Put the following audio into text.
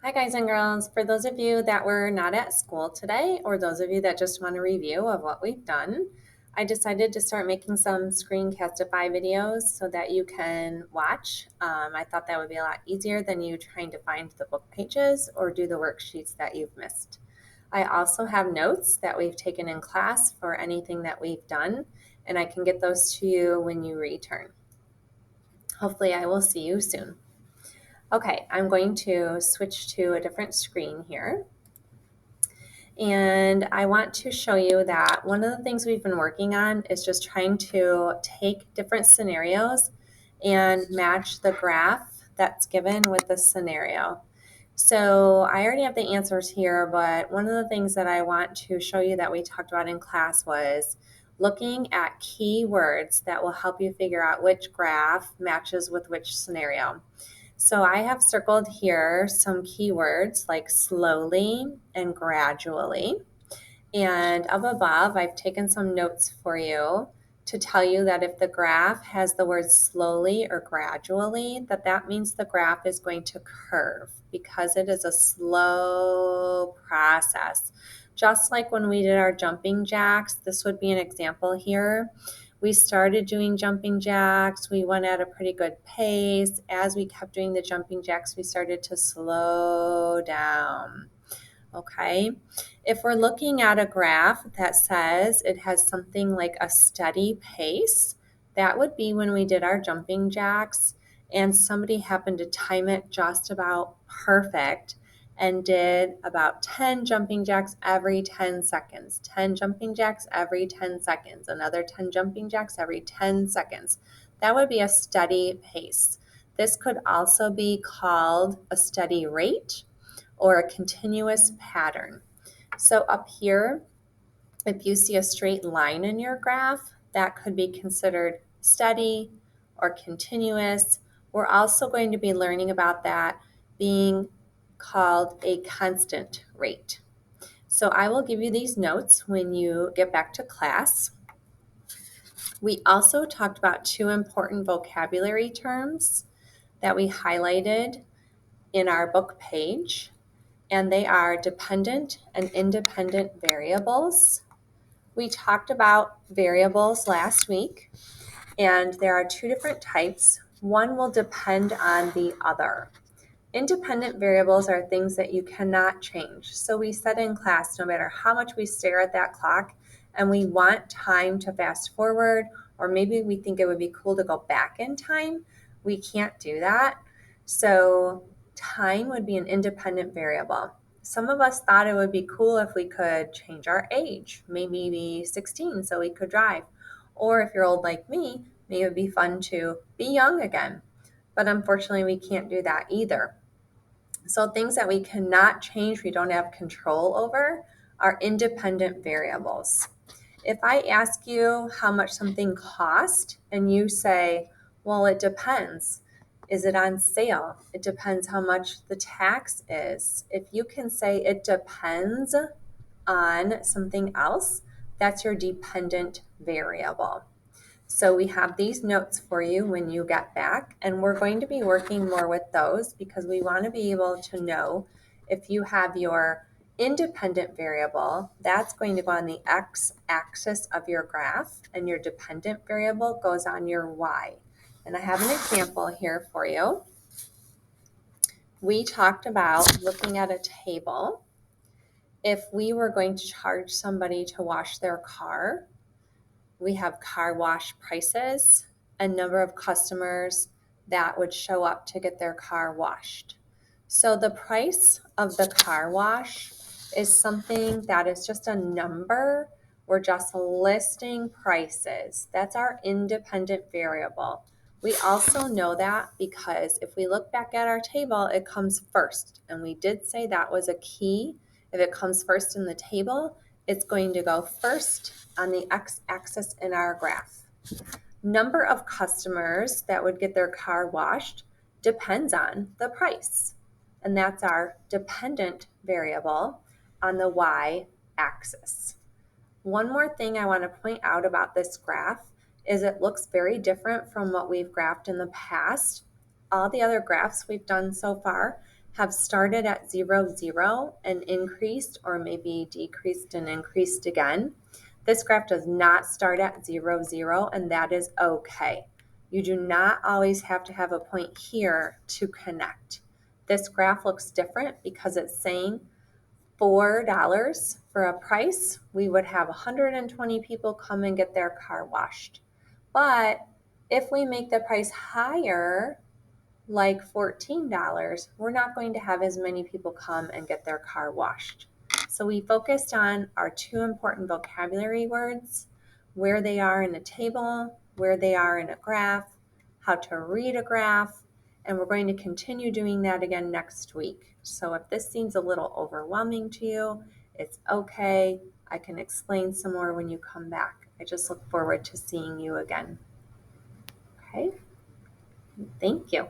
Hi guys and girls. For those of you that were not at school today, or those of you that just want a review of what we've done, I decided to start making some Screencastify videos so that you can watch. I thought that would be a lot easier than you trying to find the book pages or do the worksheets that you've missed. I also have notes that we've taken in class for anything that we've done, and I can get those to you when you return. Hopefully I will see you soon. Okay, I'm going to switch to a different screen here. And I want to show you that one of the things we've been working on is just trying to take different scenarios and match the graph that's given with the scenario. So I already have the answers here, but one of the things that I want to show you that we talked about in class was looking at keywords that will help you figure out which graph matches with which scenario. So I have circled here some keywords like slowly and gradually. And up above, I've taken some notes for you to tell you that if the graph has the word slowly or gradually, that means the graph is going to curve because it is a slow process. Just like when we did our jumping jacks, this would be an example here. We started doing jumping jacks. We went at a pretty good pace. As we kept doing the jumping jacks, we started to slow down. Okay. If we're looking at a graph that says it has something like a steady pace, that would be when we did our jumping jacks and somebody happened to time it just about perfect and did about 10 jumping jacks every 10 seconds, 10 jumping jacks every 10 seconds, another 10 jumping jacks every 10 seconds. That would be a steady pace. This could also be called a steady rate or a continuous pattern. So up here, if you see a straight line in your graph, that could be considered steady or continuous. We're also going to be learning about that being called a constant rate. So I will give you these notes when you get back to class. We also talked about two important vocabulary terms that we highlighted in our book page, and they are dependent and independent variables. We talked about variables last week, and there are two different types. One will depend on the other. Independent variables are things that you cannot change. So we said in class, no matter how much we stare at that clock and we want time to fast forward, or maybe we think it would be cool to go back in time, we can't do that. So time would be an independent variable. Some of us thought it would be cool if we could change our age, maybe be 16 so we could drive. Or if you're old like me, maybe it would be fun to be young again. But unfortunately, we can't do that either. So things that we cannot change, we don't have control over, are independent variables. If I ask you how much something cost and you say, well, it depends. Is it on sale? It depends how much the tax is. If you can say it depends on something else, that's your dependent variable. So we have these notes for you when you get back, and we're going to be working more with those because we want to be able to know if you have your independent variable, that's going to go on the x-axis of your graph, and your dependent variable goes on your y. And I have an example here for you. We talked about looking at a table. If we were going to charge somebody to wash their car, we have car wash prices, a number of customers that would show up to get their car washed. So the price of the car wash is something that is just a number. We're just listing prices. That's our independent variable. We also know that because if we look back at our table, it comes first. And we did say that was a key. If it comes first in the table, it's going to go first on the x-axis in our graph. Number of customers that would get their car washed depends on the price, and that's our dependent variable on the y-axis. One more thing I want to point out about this graph is it looks very different from what we've graphed in the past. All the other graphs we've done so far have started at 0, 0 and increased or maybe decreased and increased again. This graph does not start at 0, 0, and that is okay. You do not always have to have a point here to connect. This graph looks different because it's saying $4 for a price, we would have 120 people come and get their car washed. But if we make the price higher, like $14, we're not going to have as many people come and get their car washed. So we focused on our two important vocabulary words, where they are in a table, where they are in a graph, how to read a graph, and we're going to continue doing that again next week. So if this seems a little overwhelming to you, it's okay. I can explain some more when you come back. I just look forward to seeing you again. Okay? Thank you.